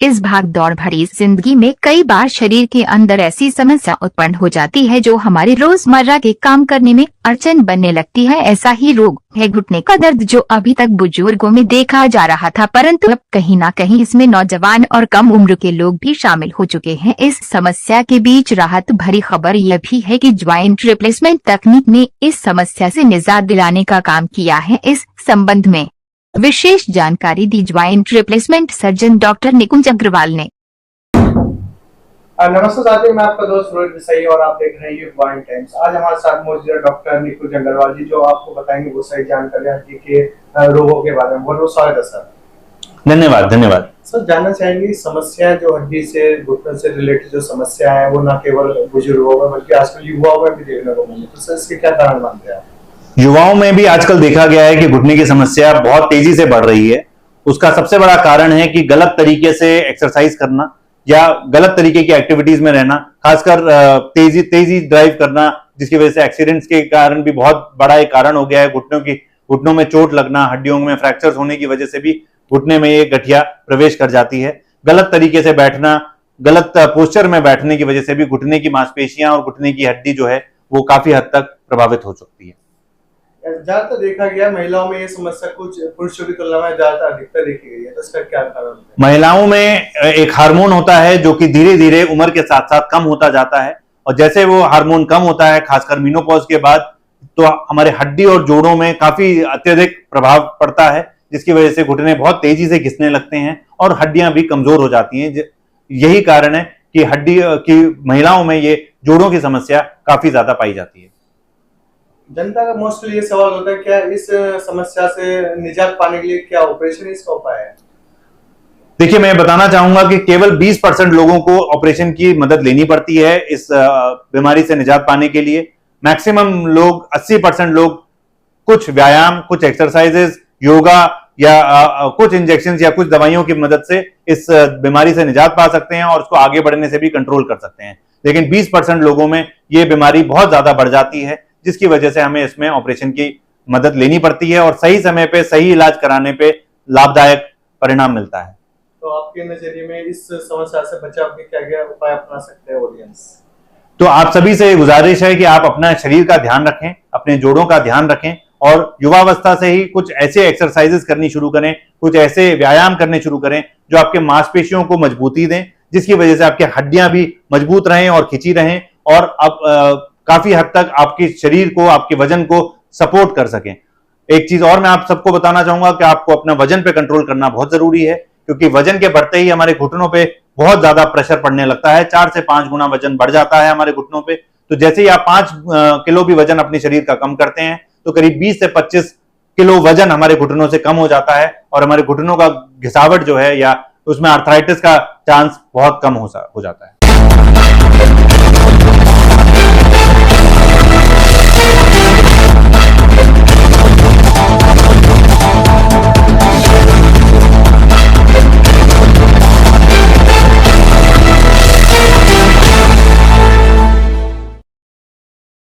इस भाग दौड़ भरी जिंदगी में कई बार शरीर के अंदर ऐसी समस्या उत्पन्न हो जाती है जो हमारे रोजमर्रा के काम करने में अड़चन बनने लगती है। ऐसा ही रोग है घुटने का दर्द, जो अभी तक बुजुर्गों में देखा जा रहा था, परंतु अब कहीं न कहीं इसमें नौजवान और कम उम्र के लोग भी शामिल हो चुके हैं। इस समस्या के बीच राहत भरी खबर यह भी है कि ज्वाइंट रिप्लेसमेंट तकनीक ने इस समस्या से निजात दिलाने का काम किया है। इस संबंध में विशेष जानकारी दी ज्वाइंट रिप्लेसमेंट सर्जन डॉक्टर निकुंज अग्रवाल ने। नमस्ते साथियों, मैं आपका दोस्त रोहित बिसाई और आप देख रहे हैं युग वन टाइम्स। आज हमारे साथ मौजूद है डॉक्टर निकुंज अग्रवाल जी, जो आपको बताएंगे वो सही जानकारी हड्डी के रोगों के बारे में। बहुत बहुत स्वागत है सर। धन्यवाद धन्यवाद। सर, जानना चाहेंगे समस्या जो हड्डी से घुटने से रिलेटेड जो समस्या है वो न केवल बुजुर्गों में बल्कि आजकल युवाओं में भी देखने को मिली, तो सर इसके क्या कारण मानते हैं आप? युवाओं में भी आजकल देखा गया है कि घुटने की समस्या बहुत तेजी से बढ़ रही है। उसका सबसे बड़ा कारण है कि गलत तरीके से एक्सरसाइज करना या गलत तरीके की एक्टिविटीज में रहना, खासकर तेजी ड्राइव करना, जिसकी वजह से एक्सीडेंट्स के कारण भी बहुत बड़ा एक कारण हो गया है। घुटनों में चोट लगना, हड्डियों में फ्रैक्चर्स होने की वजह से भी घुटने में ये गठिया प्रवेश कर जाती है। गलत तरीके से बैठना, गलत पोस्चर में बैठने की वजह से भी घुटने की मांसपेशियां और घुटने की हड्डी जो है वो काफी हद तक प्रभावित हो सकती है। ज्यादातर देखा गया महिलाओं में ये समस्या कुछ पुरुषों की तुलना में ज्यादातर अधिकतर देखी गई है, तो इसका क्या कारण है? महिलाओं में एक हार्मोन होता है जो कि धीरे धीरे उम्र के साथ साथ कम होता जाता है, और जैसे वो हार्मोन कम होता है, खासकर मेनोपॉज के बाद, तो हमारे हड्डी और जोड़ों में काफी अत्यधिक प्रभाव पड़ता है, जिसकी वजह से घुटने बहुत तेजी से घिसने लगते हैं और हड्डियां भी कमजोर हो जाती हैं। यही कारण है कि हड्डी की महिलाओं में ये जोड़ों की समस्या काफी ज्यादा पाई जाती है। जनता का मोस्टली ये सवाल होता है, क्या इस समस्या से निजात पाने के लिए क्या ऑपरेशन इसका उपाय है? देखिए, मैं बताना चाहूंगा कि केवल 20% लोगों को ऑपरेशन की मदद लेनी पड़ती है इस बीमारी से निजात पाने के लिए। मैक्सिमम लोग 80% लोग कुछ व्यायाम, कुछ एक्सरसाइजेस, योगा या कुछ इंजेक्शन या कुछ दवाइयों की मदद से इस बीमारी से निजात पा सकते हैं और उसको आगे बढ़ने से भी कंट्रोल कर सकते हैं। लेकिन 20% लोगों में ये बीमारी बहुत ज्यादा बढ़ जाती है, जिसकी वजह से हमें इसमें ऑपरेशन की मदद लेनी पड़ती है और सही समय पे सही इलाज कराने पे लाभदायक परिणाम मिलता है। तो आपके नजरिए में इस समस्या से बचाव के क्या उपाय अपना सकते हैं ऑडियंस? तो आप सभी से गुजारिश है कि आप अपना शरीर का ध्यान रखें, अपने जोड़ों का ध्यान रखें और युवावस्था से ही कुछ ऐसे एक्सरसाइजेस करनी शुरू करें, कुछ ऐसे व्यायाम करने शुरू करें जो आपके मांसपेशियों को मजबूती दें, जिसकी वजह से आपकी हड्डियां भी मजबूत रहें और खिंची रहें और अब काफी हद तक आपके शरीर को, आपके वजन को सपोर्ट कर सकें। एक चीज और मैं आप सबको बताना चाहूंगा कि आपको अपना वजन पे कंट्रोल करना बहुत जरूरी है, क्योंकि वजन के बढ़ते ही हमारे घुटनों पे बहुत ज्यादा प्रेशर पड़ने लगता है। 4 से 5 गुना वजन बढ़ जाता है हमारे घुटनों पे। तो जैसे ही आप 5 किलो भी वजन अपने शरीर का कम करते हैं तो करीब 20 से 25 किलो वजन हमारे घुटनों से कम हो जाता है और हमारे घुटनों का घिसावट जो है या उसमें आर्थराइटिस का चांस बहुत कम हो जाता है।